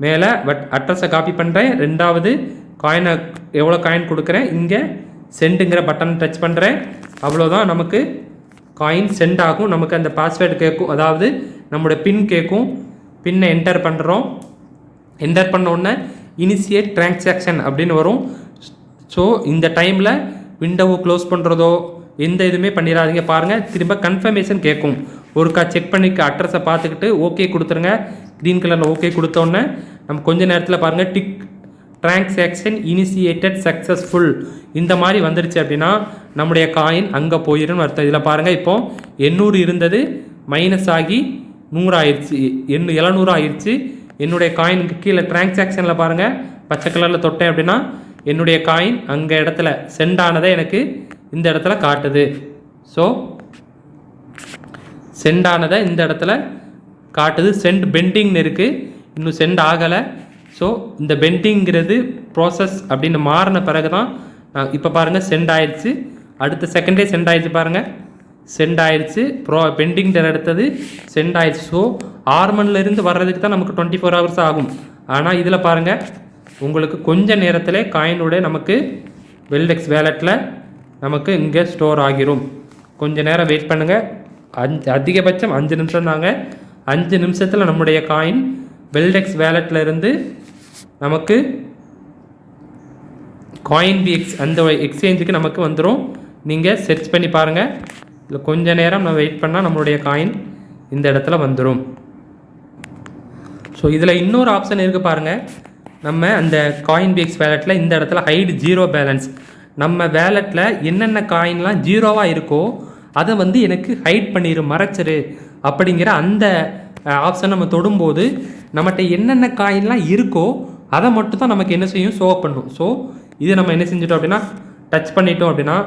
மேலே அட்ரஸை காப்பி பண்ணுறேன். ரெண்டாவது காயினை எவ்வளோ காயின் கொடுக்குறேன், இங்கே சென்டுங்கிற பட்டன் டச் பண்ணுறேன். அவ்வளோதான், நமக்கு காயின் சென்ட் ஆகும். நமக்கு அந்த பாஸ்வேர்டு கேட்கும், அதாவது நம்மளோட பின் கேட்கும். பின்னை என்டர் பண்ணுறோம். என்டர் பண்ண உடனே இனிஷியேட் டிரான்சாக்ஷன் அப்படின்னு வரும். ஸோ இந்த டைமில் விண்டோவை க்ளோஸ் பண்ணுறதோ எந்த இதுவுமே பண்ணிடாதீங்க. பாருங்கள் திரும்ப கன்ஃபர்மேஷன் கேட்கும். ஒருக்கா செக் பண்ணிக்க அட்ரஸை பார்த்துக்கிட்டு ஓகே கொடுத்துருங்க. க்ரீன் கலரில் ஓகே கொடுத்தோன்னே நம்ம கொஞ்சம் நேரத்தில் பாருங்கள் டிக் டிரான்சாக்ஷன் இனிஷியேட்டட் சக்ஸஸ்ஃபுல் இந்த மாதிரி வந்துருச்சு அப்படின்னா நம்முடைய காயின் அங்கே போயிடும்னு அர்த்தம். இதில் பாருங்கள் இப்போது 800 இருந்தது மைனஸ் ஆகி 100 ஆயிடுச்சு, 700 ஆயிடுச்சு. என்னுடைய காயினுக்கு கீழே டிரான்சாக்ஷனில் பாருங்கள் பச்சை கலரில் தொட்டேன் அப்படின்னா என்னுடைய காயின் அங்கே இடத்துல சென்ட் ஆனதை எனக்கு இந்த இடத்துல காட்டுது. ஸோ சென்ட் ஆனதை இந்த இடத்துல காட்டுது. சென்ட் பெண்டிங்னு இருக்குது, இன்னும் சென்ட் ஆகலை. ஸோ இந்த பெண்டிங்கிறது ப்ராசஸ் அப்படின்னு மாறின பிறகு தான் இப்போ பாருங்கள் சென்ட் ஆயிடுச்சு. அடுத்த செகண்டே சென்ட் ஆயிடுச்சு, பாருங்கள் சென்ட் ஆயிடுச்சு. பெண்டிங் எடுத்தது சென்ட் ஆயிடுச்சு. ஸோ ஆர்மன்லேருந்து வர்றதுக்கு தான் நமக்கு 24 hours ஆகும். ஆனால் இதில் பாருங்கள் உங்களுக்கு கொஞ்ச நேரத்தில் காயினோட நமக்கு பெல்டெக்ஸ் வேலெட்டில் நமக்கு இங்கே ஸ்டோர் ஆகிரும். கொஞ்சம் நேரம் வெயிட் பண்ணுங்கள். அதிகபட்சம் 5 நிமிஷம் தாங்க. 5 நிமிஷத்தில் நம்முடைய காயின் பெல்டெக்ஸ் வேலெட்டில் இருந்து நமக்கு காயின் பிஎக்ஸ் அந்த எக்ஸ்சேஞ்சுக்கு நமக்கு வந்துடும். நீங்கள் சர்ச் பண்ணி பாருங்கள். இல்லை கொஞ்ச நேரம் நம்ம வெயிட் பண்ணால் நம்மளுடைய காயின் இந்த இடத்துல வந்துடும். ஸோ இதில் இன்னொரு ஆப்ஷன் இருக்குது பாருங்கள். நம்ம அந்த காயின் பிஎக்ஸ் வேலெட்டில் இந்த இடத்துல ஹைட் 0 பேலன்ஸ், நம்ம வேலெட்டில் என்னென்ன காயின்லாம் 0வாக இருக்கோ அதை வந்து எனக்கு ஹைட் பண்ணிடும், மறைச்சிரு அப்படிங்கிற அந்த ஆப்ஷன் நம்ம தொடும்போது நம்மகிட்ட என்னென்ன காயின்லாம் இருக்கோ அதை மட்டும் தான் நமக்கு என்ன செய்யும், ஷோ பண்ணும். ஸோ இது நம்ம என்ன செஞ்சிட்டோம் அப்படின்னா டச் பண்ணிட்டோம் அப்படின்னா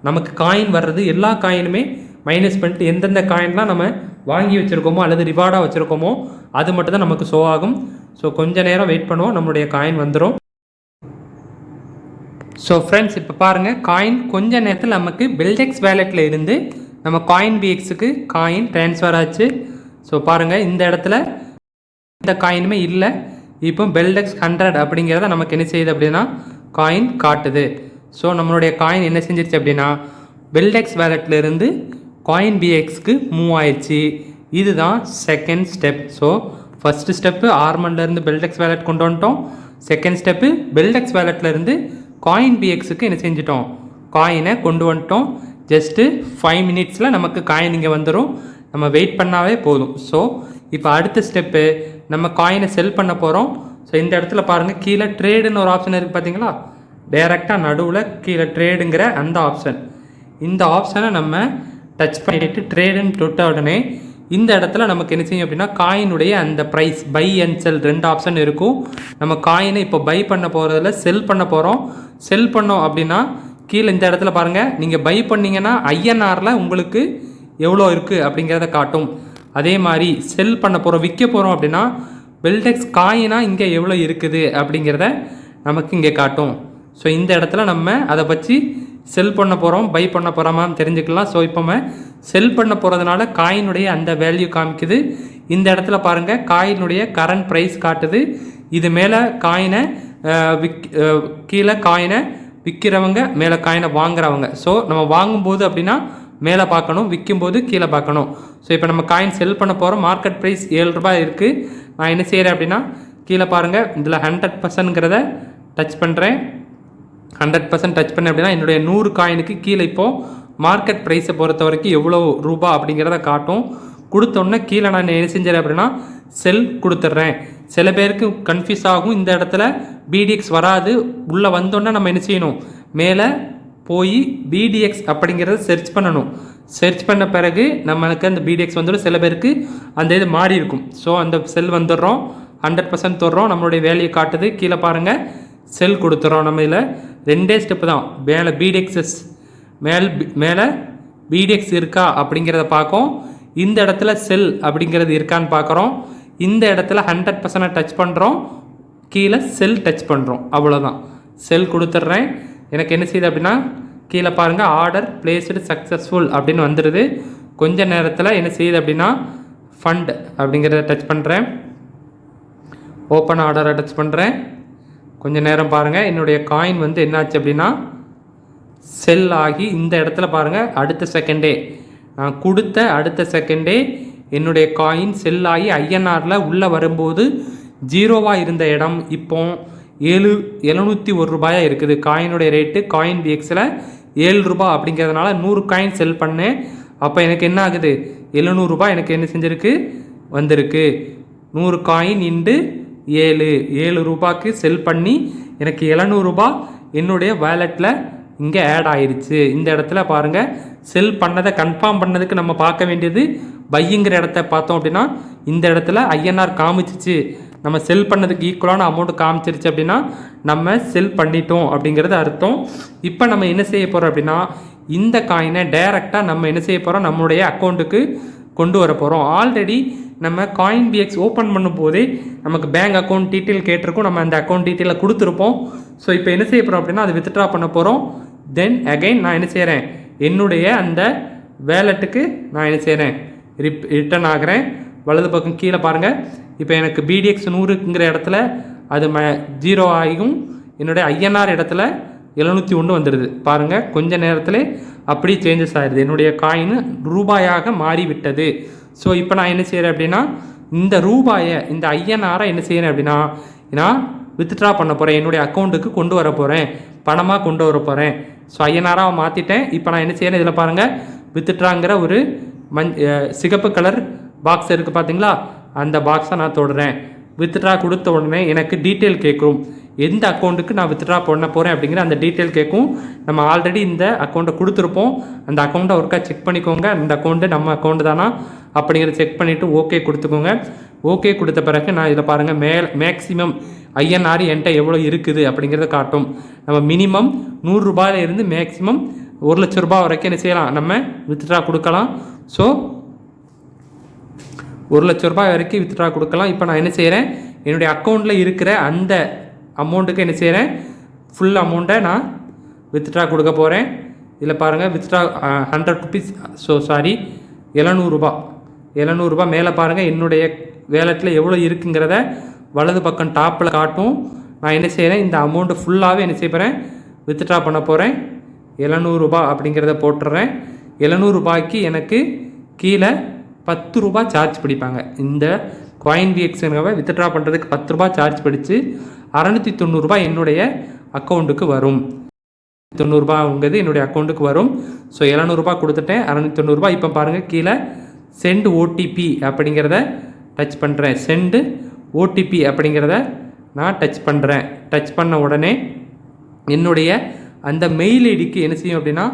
நமக்கு காயின் வர்றது எல்லா காயினுமே மைனஸ் பண்ணிட்டு எந்தெந்த காயின்லாம் நம்ம வாங்கி வச்சுருக்கோமோ அல்லது ரிவார்டாக வச்சுருக்கோமோ அது மட்டும் தான் நமக்கு ஷோ ஆகும். ஸோ கொஞ்சம் நேரம் வெயிட் பண்ணுவோம், நம்மளுடைய காயின் வந்துடும். ஸோ ஃப்ரெண்ட்ஸ் இப்போ பாருங்கள், காயின் கொஞ்ச நேரத்தில் நமக்கு பில்டெக்ஸ் வேலெட்டில் இருந்து நம்ம காயின் பிஎக்ஸுக்கு காயின் ட்ரான்ஸ்ஃபர் ஆச்சு. ஸோ பாருங்கள், இந்த இடத்துல இந்த காயினுமே இல்லை. இப்போ பெல்டெக்ஸ் 100 அப்படிங்கிறத நமக்கு என்ன செய்யுது அப்படின்னா காயின் காட்டுது. ஸோ நம்மளுடைய காயின் என்ன செஞ்சிருச்சு அப்படின்னா பெல்டெக்ஸ் வேலெட்டில் இருந்து காயின் பிஎக்ஸ்க்கு மூவ் ஆயிடுச்சு. இதுதான் second step. So first step ஆர்மண்ட்லேருந்து பெல்டெக்ஸ் வேலெட் கொண்டு வந்துட்டோம். செகண்ட் ஸ்டெப்பு பெல்டெக்ஸ் வேலெட்லேருந்து காயின் பிஎக்ஸுக்கு என்ன செஞ்சிட்டோம், காயினை கொண்டு வந்துட்டோம். ஜஸ்ட்டு 5 மினிட்ஸில் நமக்கு காயின் இங்கே வந்துடும். நம்ம வெயிட் பண்ணாவே போதும். ஸோ இப்போ அடுத்த ஸ்டெப்பு நம்ம காயினை செல் பண்ண போகிறோம். ஸோ இந்த இடத்துல பாருங்கள், கீழே ட்ரேடுன்னு ஒரு ஆப்ஷன் இருக்குது பார்த்தீங்களா, டைரெக்டாக நடுவில் கீழே ட்ரேடுங்கிற அந்த ஆப்ஷன். இந்த ஆப்ஷனை நம்ம டச் பண்ணிவிட்டு ட்ரேடுன்னு தொட்ட உடனே இந்த இடத்துல நமக்கு என்ன செய்யும் அப்படின்னா காயினுடைய அந்த price buy and sell 2 option இருக்கும். நம்ம காயினை இப்போ பை பண்ண போகிறதில்ல, செல் பண்ண போகிறோம். செல் பண்ணோம் அப்படின்னா கீழே இந்த இடத்துல பாருங்கள், நீங்கள் பை பண்ணிங்கன்னா ஐஎன்ஆரில் உங்களுக்கு எவ்வளோ இருக்குது அப்படிங்கிறத காட்டும். அதே மாதிரி செல் பண்ண போகிறோம், விற்க போகிறோம் அப்படின்னா பெல்டெக்ஸ் காயினாக இங்கே எவ்வளோ இருக்குது அப்படிங்கிறத நமக்கு இங்கே காட்டும். ஸோ இந்த இடத்துல நம்ம அதை பற்றி செல் பண்ண போகிறோம் பை பண்ண போகிறோமான்னு தெரிஞ்சுக்கலாம். ஸோ இப்போ நம்ம செல் பண்ண போகிறதுனால காயினுடைய அந்த வேல்யூ காமிக்குது. இந்த இடத்துல பாருங்கள், காயினுடைய கரண்ட் ப்ரைஸ் காட்டுது. இது மேலே காயினை கீழே காயினை விற்கிறவங்க, மேலே காயினை வாங்குறவங்க. ஸோ நம்ம வாங்கும்போது அப்படின்னா மேலே பார்க்கணும், விற்கும்போது கீழே பார்க்கணும். ஸோ இப்போ நம்ம காயின் செல் பண்ண போகிறோம். மார்க்கெட் ப்ரைஸ் 7 ரூபாய் இருக்குது. நான் என்ன செய்கிறேன் அப்படின்னா கீழே பாருங்கள், இதில் 100%ங்கிறத டச் பண்ணுறேன். 100% டச் பண்ணேன் அப்படின்னா என்னுடைய 100 காயினுக்கு கீழே இப்போது மார்க்கெட் ப்ரைஸை பொறுத்த வரைக்கும் எவ்வளோ ரூபா அப்படிங்கிறத காட்டும். கொடுத்தோன்னே கீழே நான் என்ன செஞ்சேன் அப்படின்னா செல் கொடுத்துட்றேன். சில பேருக்கு கன்ஃபியூஸ் ஆகும், இந்த இடத்துல பிடிஎக்ஸ் வராது. உள்ளே வந்தோன்னே நம்ம என்ன செய்யணும், மேலே போய் பிடிஎக்ஸ் அப்படிங்கிறத சர்ச் பண்ணணும். சர்ச் பண்ண பிறகு நம்மளுக்கு அந்த பிடிஎக்ஸ் வந்துடும். சில பேருக்கு அந்த இது மாறி இருக்கும். ஸோ அந்த செல் வந்துடுறோம், 100% தொடுறோம், நம்மளுடைய வேல்யூ காட்டுது. கீழே பாருங்கள், செல் கொடுத்துறோம். நம்ம இதில் 2 ஸ்டெப்பு தான். மேலே பிடிஎக்ஸஸ் மேலே பிடிஎக்ஸ் இருக்கா அப்படிங்கிறத பார்க்கும். இந்த இடத்துல செல் அப்படிங்கிறது இருக்கான்னு பார்க்குறோம். இந்த இடத்துல 100% டச் பண்ணுறோம், கீழே செல் டச் பண்ணுறோம். அவ்வளோதான், செல் கொடுத்துட்றேன். எனக்கு என்ன செய்யுது அப்படின்னா கீழே பாருங்கள், ஆர்டர் பிளேஸ்டு சக்ஸஸ்ஃபுல் அப்படின்னு வந்துடுது. கொஞ்ச நேரத்தில் என்ன செய்யுது அப்படின்னா ஃபண்ட் அப்படிங்கிறத டச் பண்ணுறேன். ஓப்பன் ஆர்டரை டச் பண்ணுறேன். கொஞ்சம் நேரம் பாருங்கள், என்னுடைய காயின் வந்து என்னாச்சு அப்படின்னா செல் ஆகி இந்த இடத்துல பாருங்கள், அடுத்த செகண்டே நான் கொடுத்த அடுத்த செகண்டே என்னுடைய காயின் செல் ஆகி ஐஎன்ஆரில் உள்ளே வரும்போது 0வாக இருந்த இடம் இப்போ 701 ரூபாயாக இருக்குது. காயினுடைய ரேட்டு காயின் பிஎக்ஸில் 7 ரூபா அப்படிங்கிறதுனால 100 காயின் செல் பண்ணேன். அப்போ எனக்கு என்ன ஆகுது, 700 ரூபாய் எனக்கு என்ன செஞ்சுருக்கு, வந்திருக்கு. 100 காயின் இன்டு 7 ரூபாய்க்கு செல் பண்ணி எனக்கு 700 ரூபாய் என்னுடைய வேலெட்டில் இங்கே ஆட் ஆயிடுச்சு. இந்த இடத்துல பாருங்கள், செல் பண்ணதை கன்ஃபார்ம் பண்ணதுக்கு நம்ம பார்க்க வேண்டியது பையுங்கிற இடத்த பார்த்தோம் அப்படின்னா இந்த இடத்துல ஐஎன்ஆர் காமிச்சிச்சு. நம்ம செல் பண்ணதுக்கு ஈக்குவலான அமௌண்ட் காமிச்சிருச்சு அப்படின்னா நம்ம செல் பண்ணிட்டோம் அப்படிங்கிறது அர்த்தம். இப்போ நம்ம என்ன செய்ய போகிறோம் அப்படின்னா இந்த காயினை டைரெக்டாக நம்ம என்ன செய்ய போகிறோம், நம்மளுடைய அக்கௌண்ட்டுக்கு கொண்டு வர போகிறோம். ஆல்ரெடி நம்ம காயின் பிஎக்ஸ் ஓப்பன் பண்ணும் போதே நமக்கு பேங்க் அக்கௌண்ட் டீட்டெயில் கேட்டிருக்கோம். நம்ம அந்த அக்கௌண்ட் டீட்டெயிலை கொடுத்துருப்போம். ஸோ இப்போ என்ன செய்ய போகிறோம் அப்படின்னா அது வித்ட்ரா பண்ண போகிறோம். தென் அகைன் நான் என்ன செய்கிறேன், என்னுடைய அந்த வேலெட்டுக்கு நான் என்ன செய்கிறேன், ரிட்டர்ன் ஆகிறேன். வலது பக்கம் கீழே பாருங்கள், இப்போ எனக்கு பிடிஎக்ஸ் 100ங்கிற இடத்துல அது 0 ஆகியும் என்னுடைய ஐஎன்ஆர் இடத்துல 701 வந்துடுது. பாருங்கள், கொஞ்ச நேரத்தில் அப்படி சேஞ்சஸ் ஆகிடுது. என்னுடைய காயின் ரூபாயாக மாறிவிட்டது. ஸோ இப்போ நான் என்ன செய்கிறேன் அப்படின்னா இந்த ரூபாயை இந்த ஐஎன்ஆரை என்ன செய்கிறேன் அப்படின்னா நான் வித்ட்ரா பண்ண போகிறேன், என்னுடைய அக்கௌண்ட்டுக்கு கொண்டு வர போகிறேன், பணமாக கொண்டு வர போகிறேன். ஸோ ஐஎன்ஆராக மாற்றிட்டேன். இப்போ நான் என்ன செய்கிறேன், இதில் பாருங்கள் வித்ட்ராங்கிற ஒரு சிகப்பு கலர் பாக்ஸ் இருக்குது பார்த்தீங்களா, அந்த பாக்ஸை நான் தொடுறேன். வித்ட்ரா கொடுத்த உடனே எனக்கு டீட்டெயில் கேட்கும், எந்த அக்கௌண்ட்டுக்கு நான் வித்ட்ரா பண்ண போகிறேன் அப்படிங்கிற அந்த டீட்டெயில் கேட்கும். நம்ம ஆல்ரெடி இந்த அக்கௌண்ட்டை கொடுத்துருப்போம். அந்த அக்கௌண்ட்டை ஒருக்கா செக் பண்ணிக்கோங்க, அந்த அக்கௌண்ட்டு நம்ம அக்கௌண்ட்டு தானா அப்படிங்கிறத செக் பண்ணிவிட்டு ஓகே கொடுத்துக்கோங்க. ஓகே கொடுத்த பிறகு நான் இதில் பாருங்கள் மேக்ஸிமம் ஐஎன்ஆர் என்கிட்ட எவ்வளோ இருக்குது அப்படிங்கிறத காட்டும். நம்ம மினிமம் 100 ரூபாயிலிருந்து மேக்ஸிமம் 1 லட்ச ரூபாய் வரைக்கும் என்ன செய்யலாம், நம்ம வித்ட்ரா கொடுக்கலாம். ஸோ 1 லட்ச ரூபாய் வரைக்கும் வித்ட்ரா கொடுக்கலாம். இப்போ நான் என்ன செய்கிறேன், என்னுடைய அக்கௌண்ட்டில் இருக்கிற அந்த அமௌண்ட்டுக்கு என்ன செய்கிறேன், ஃபுல் அமௌண்ட்டை நான் வித்ட்ரா கொடுக்க போகிறேன். இதில் பாருங்கள், வித்ட்ரா 100 ருபீஸ், ஸோ சாரி 700 ரூபா மேலே பாருங்கள் என்னுடைய வேலெட்டில் எவ்வளோ இருக்குங்கிறத வலது பக்கம் டாப்பில் காட்டும். நான் என்ன செய்கிறேன், இந்த அமௌண்ட்டு ஃபுல்லாகவே என்ன செய்ய போகிறேன், வித்ட்ரா பண்ண போகிறேன். 700 ரூபா அப்படிங்கிறத போட்டுடுறேன். 700 ரூபாய்க்கு எனக்கு கீழே 10 ரூபா சார்ஜ் பிடிப்பாங்க. இந்த CoinBX வித்ட்ரா பண்ணுறதுக்கு 10 ரூபா சார்ஜ் பிடிச்சி 690 ரூபாய் என்னுடைய அக்கௌண்ட்டுக்கு வரும். 90 ரூபாங்கிறது என்னுடைய அக்கௌண்ட்டுக்கு வரும். ஸோ 700 ரூபா கொடுத்துட்டேன், 690 ரூபாய். இப்போ பாருங்கள் கீழே சென்ட் ஓடிபி அப்படிங்கிறத டச் பண்ணுறேன். சென்ட் ஓடிபி அப்படிங்கிறத நான் டச் பண்ணுறேன். டச் பண்ண உடனே என்னுடைய அந்த மெயில் ஐடிக்கு என்ன செய்யும் அப்படின்னா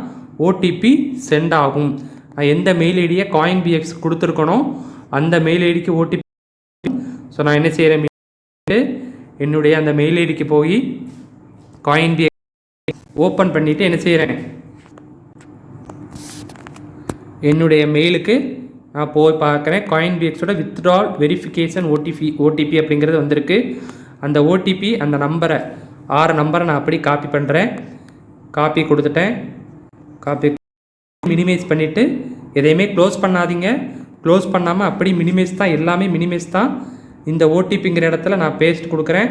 ஓடிபி சென்ட் ஆகும். நான் எந்த மெயில் ஐடியை CoinBX கொடுத்துருக்கணும் அந்த மெயில் ஐடிக்கு ஓடிபி. ஸோ நான் என்ன செய்கிறேன், என்னுடைய அந்த மெயில் ஐடிக்கு போய் CoinBX ஓப்பன் பண்ணிவிட்டு என்ன செய்கிறேன், என்னுடைய மெயிலுக்கு நான் போய் பார்க்குறேன். CoinBXோட வித்ட்ரால் வெரிஃபிகேஷன் ஓடிபி அப்படிங்கிறது வந்திருக்கு. அந்த ஓடிபி அந்த நம்பரை 6 நம்பரை நான் அப்படி காப்பி பண்ணுறேன். காப்பி கொடுத்துட்டேன். காப்பி மினிமைஸ் பண்ணிவிட்டு எதையுமே க்ளோஸ் பண்ணாதீங்க. க்ளோஸ் பண்ணாமல் அப்படி மினிமைஸ் தான், எல்லாமே மினிமைஸ் தான். இந்த ஓடிபிங்கிற இடத்துல நான் பேஸ்ட் கொடுக்குறேன்.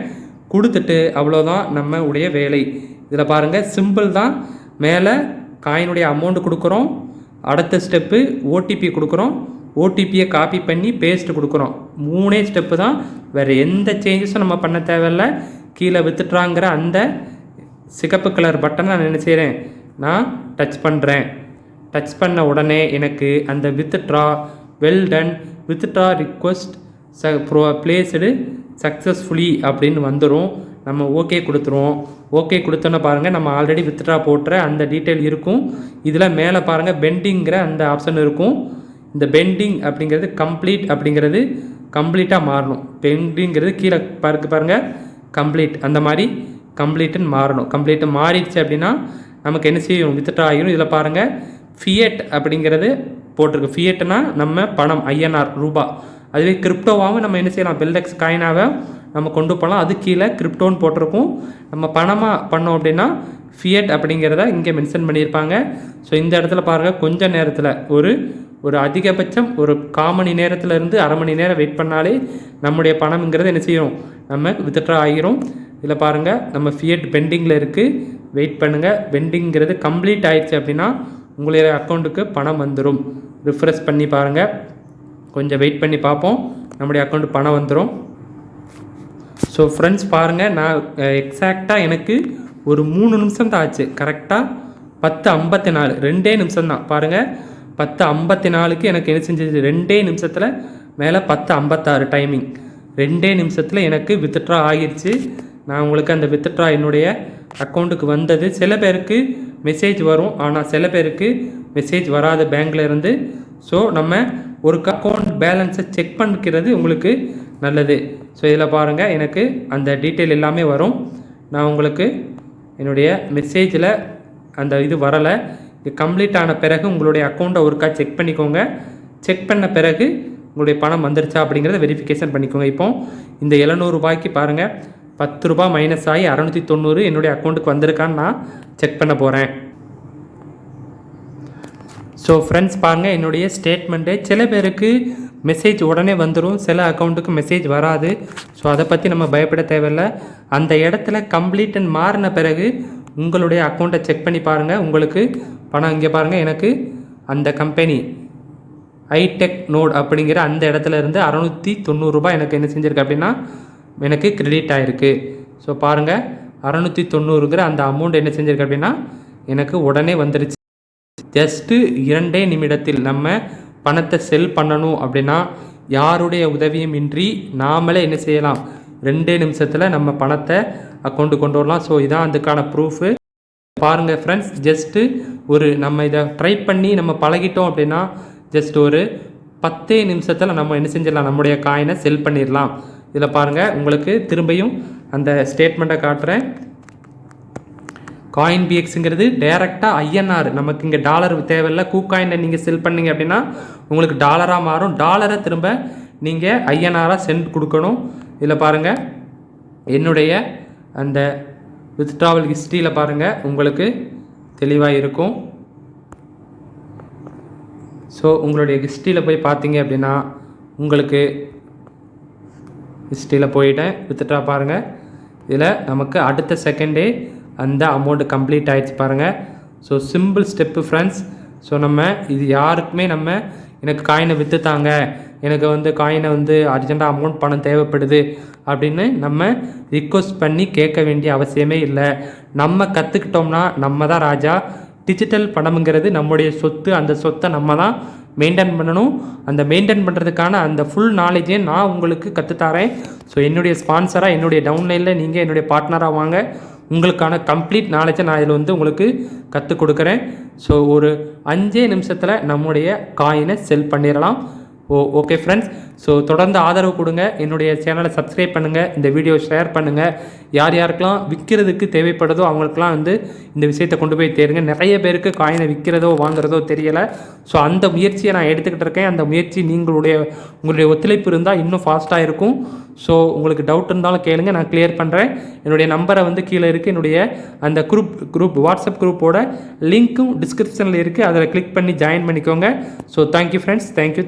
கொடுத்துட்டு அவ்வளோதான் நம்ம உடைய வேலை. இதில் பாருங்கள் சிம்பிள் தான். மேலே காயினுடைய அமௌண்ட் கொடுக்குறோம், அடுத்த ஸ்டெப்பு ஓடிபி கொடுக்குறோம், ஓடிபியை காப்பி பண்ணி பேஸ்ட் கொடுக்குறோம். 3 ஸ்டெப்பு தான், வேறு எந்த சேஞ்சஸும் நம்ம பண்ண தேவையில்லை. கீழே வித்துட்றாங்கிற அந்த சிகப்பு கலர் பட்டனை நான் என்ன செய்கிறேன், நான் டச் பண்ணுறேன். டச் பண்ண உடனே எனக்கு அந்த withdraw well done, withdraw request placed successfully அப்படின்னு வந்துடும். நம்ம ஓகே கொடுத்துருவோம். ஓகே கொடுத்தோன்னு பாருங்கள் நம்ம ஆல்ரெடி வித்ட்ரா போட்டுற அந்த டீட்டெயில் இருக்கும். இதில் மேலே பாருங்கள் பெண்டிங்கிற அந்த ஆப்ஷன் இருக்கும். இந்த பெண்டிங் அப்படிங்கிறது கம்ப்ளீட் அப்படிங்கிறது கம்ப்ளீட்டாக மாறணும். பெண்டிங்கிறது கீழே பாருங்கள் கம்ப்ளீட், அந்த மாதிரி கம்ப்ளீட்டுன்னு மாறணும். கம்ப்ளீட்டு மாறிடுச்சு அப்படின்னா நமக்கு என்ன செய்யும், வித்ட்ரா ஆகிடும். இதில் பாருங்கள் ஃபியட் அப்படிங்கிறது போட்டிருக்கு. ஃபியட்னா நம்ம பணம் ஐஎன்ஆர் ரூபா. அதுவே கிரிப்டோவாகவும் நம்ம என்ன செய்யலாம், பெல்டெக்ஸ் காயினாக நம்ம கொண்டு போகலாம். அது கீழே கிரிப்டோன்னு போட்டிருக்கும். நம்ம பணமாக பண்ணோம் அப்படின்னா ஃபியட் அப்படிங்கிறத இங்கே மென்ஷன் பண்ணியிருப்பாங்க. ஸோ இந்த இடத்துல பாருங்கள் கொஞ்சம் நேரத்தில் ஒரு அதிகபட்சம் ஒரு 1/4 மணி நேரத்துலேருந்து அரை மணி நேரம் வெயிட் பண்ணாலே நம்முடைய பணம்ங்கிறது என்ன செய்யும், நம்ம வித்ட்ரா ஆகிரும். இதில் பாருங்கள் நம்ம ஃபியட் பெண்டிங்கில் இருக்குது, வெயிட் பண்ணுங்கள். பெண்டிங்கிறது கம்ப்ளீட் ஆயிடுச்சு அப்படின்னா உங்களுடைய அக்கௌண்ட்டுக்கு பணம் வந்துடும். ரிஃப்ரெஷ் பண்ணி பாருங்கள், கொஞ்சம் வெயிட் பண்ணி பார்ப்போம், நம்முடைய அக்கௌண்ட்டு பணம் வந்துடும். ஸோ ஃப்ரெண்ட்ஸ் பாருங்கள், நான் எக்ஸாக்டாக எனக்கு ஒரு 3 நிமிஷம் தான் ஆச்சு. கரெக்டாக 10:54, 2 நிமிஷம் தான். பாருங்கள் 10:54க்கு எனக்கு என்ன செஞ்சிச்சு, 2 நிமிஷத்தில் மேலே 10:56 டைமிங். 2 நிமிஷத்தில் எனக்கு வித்ட்ரா ஆகிடுச்சு. நான் உங்களுக்கு அந்த வித்ட்ரா என்னுடைய அக்கௌண்ட்டுக்கு வந்தது. சில பேருக்கு மெசேஜ் வரும், ஆனால் சில பேருக்கு மெசேஜ் வராது பேங்க்கில் இருந்து. ஸோ நம்ம ஒரு அக்கௌண்ட் பேலன்ஸை செக் பண்ணிக்கிறது உங்களுக்கு நல்லது. ஸோ இதில் பாருங்கள் எனக்கு அந்த டீட்டெயில் எல்லாமே வரும். நான் உங்களுக்கு என்னுடைய மெசேஜில் அந்த இது வரலை. இது கம்ப்ளீட் ஆன பிறகு உங்களுடைய அக்கௌண்ட்டை ஒருக்கா செக் பண்ணிக்கோங்க. செக் பண்ண பிறகு உங்களுடைய பணம் வந்துருச்சா அப்படிங்கிறத வெரிஃபிகேஷன் பண்ணிக்கோங்க. இப்போ இந்த 700 ரூபாய்க்கு பாருங்கள் 10 ரூபாய் மைனஸ் ஆகி 690 என்னுடைய அக்கௌண்ட்டுக்கு வந்திருக்கான்னு நான் செக் பண்ண போகிறேன். ஸோ ஃப்ரெண்ட்ஸ் பாருங்கள் என்னுடைய ஸ்டேட்மெண்ட்டு. சில பேருக்கு மெசேஜ் உடனே வந்துடும், சில அக்கௌண்ட்டுக்கு மெசேஜ் வராது. ஸோ அதை பற்றி நம்ம பயப்பட தேவையில்லை. அந்த இடத்துல கம்ப்ளீட் அண்ட் மாறின பிறகு உங்களுடைய அக்கௌண்ட்டை செக் பண்ணி பாருங்கள், உங்களுக்கு பணம் இங்கே பாருங்கள். எனக்கு அந்த கம்பெனி ஐடெக் நோட் அப்படிங்கிற அந்த இடத்துல இருந்து 690 ரூபாய் எனக்கு என்ன செஞ்சுருக்கு அப்படின்னா எனக்கு கிரெடிட் ஆகிருக்கு. ஸோ பாருங்கள் 690ங்கிற அந்த அமௌண்ட் என்ன செஞ்சுருக்கு அப்படின்னா எனக்கு உடனே வந்துருச்சு. ஜஸ்ட்டு 2 நிமிடத்தில் நம்ம பணத்தை செல் பண்ணணும் அப்படின்னா யாருடைய உதவியும் இன்றி நாமளே என்ன செய்யலாம், 2 நிமிஷத்தில் நம்ம பணத்தை அக்கௌண்ட்டு கொண்டு வரலாம். ஸோ இதான் அதுக்கான ப்ரூஃபு. பாருங்கள் ஃப்ரெண்ட்ஸ், ஜஸ்ட்டு நம்ம இதை ட்ரை பண்ணி நம்ம பழகிட்டோம் அப்படின்னா ஜஸ்ட் ஒரு 10 நிமிஷத்தில் நம்ம என்ன செஞ்சிடலாம், நம்முடைய காயினை செல் பண்ணிடலாம். இதில் பாருங்கள் உங்களுக்கு திரும்பியும் அந்த ஸ்டேட்மெண்ட்டை காட்டுறேன். காயின் பிஎக்ஸுங்கிறது டேரெக்டாக ஐஎன்ஆர், நமக்கு இங்கே டாலர் தேவையில்லை. கூகாயினில் நீங்கள் செல் பண்ணிங்க அப்படின்னா உங்களுக்கு டாலராக மாறும். டாலரை திரும்ப நீங்கள் ஐஎன்ஆராக சென்ட் கொடுக்கணும். இதில் பாருங்கள், என்னுடைய அந்த வித்ட்ராவல் ஹிஸ்ட்ரியில் பாருங்கள், உங்களுக்கு தெளிவாக இருக்கும். ஸோ உங்களுடைய ஹிஸ்ட்ரியில் போய் பார்த்தீங்க அப்படின்னா உங்களுக்கு ஹிஸ்ட்ரியில் போயிட்டேன், வித்ட்ரா பாருங்கள். இதில் நமக்கு அடுத்த செகண்டே அந்த அமௌண்ட்டு கம்ப்ளீட் ஆகிடுச்சு பாருங்கள். So simple step friends. So நம்ம இது யாருக்குமே நம்ம எனக்கு காயினை விற்றுத்தாங்க, எனக்கு வந்து காயினை வந்து அர்ஜெண்ட்டாக அமௌண்ட் பணம் தேவைப்படுது அப்படின்னு நம்ம ரிக்வஸ்ட் பண்ணி கேட்க வேண்டிய அவசியமே இல்லை. நம்ம கற்றுக்கிட்டோம்னா நம்ம தான் ராஜா. டிஜிட்டல் பணம்ங்கிறது நம்முடைய சொத்து. அந்த சொத்தை நம்ம தான் மெயின்டைன் பண்ணணும். அந்த மெயின்டைன் பண்ணுறதுக்கான அந்த ஃபுல் நாலேஜே நான் உங்களுக்கு கற்றுத்தரேன். ஸோ என்னுடைய ஸ்பான்சராக, என்னுடைய டவுன்லைனில் நீங்கள் என்னுடைய பார்ட்னராக வாங்க. உங்களுக்கான கம்ப்ளீட் நாலேஜை நான் இதில் வந்து உங்களுக்கு கற்றுக் கொடுக்குறேன். ஸோ ஒரு 5 நிமிஷத்தில் நம்முடைய காயினை செல் பண்ணிடலாம். Okay friends. ஸோ தொடர்ந்து ஆதரவு கொடுங்க. என்னுடைய சேனலை சப்ஸ்கிரைப் பண்ணுங்கள், இந்த வீடியோ ஷேர் பண்ணுங்கள். யார் யாருக்கெல்லாம் விற்கிறதுக்கு தேவைப்படுதோ அவங்களுக்கெல்லாம் வந்து இந்த விஷயத்தை கொண்டு போய் தேருங்க. நிறைய பேருக்கு காயினை விற்கிறதோ வாங்குறதோ தெரியலை. ஸோ அந்த முயற்சியை நான் எடுத்துக்கிட்டு இருக்கேன். அந்த முயற்சி உங்களுடைய ஒத்துழைப்பு இருந்தால் இன்னும் ஃபாஸ்ட்டாக இருக்கும். ஸோ உங்களுக்கு டவுட் இருந்தாலும் கேளுங்க, நான் கிளியர் பண்ணுறேன். என்னுடைய நம்பரை வந்து கீழே இருக்குது. என்னுடைய அந்த குரூப் வாட்ஸ்அப் குரூப்போட லிங்க்கும் டிஸ்கிரிப்ஷனில் இருக்குது. அதில் கிளிக் பண்ணி ஜாயின் பண்ணிக்கோங்க. So thank you friends. தேங்க்யூ.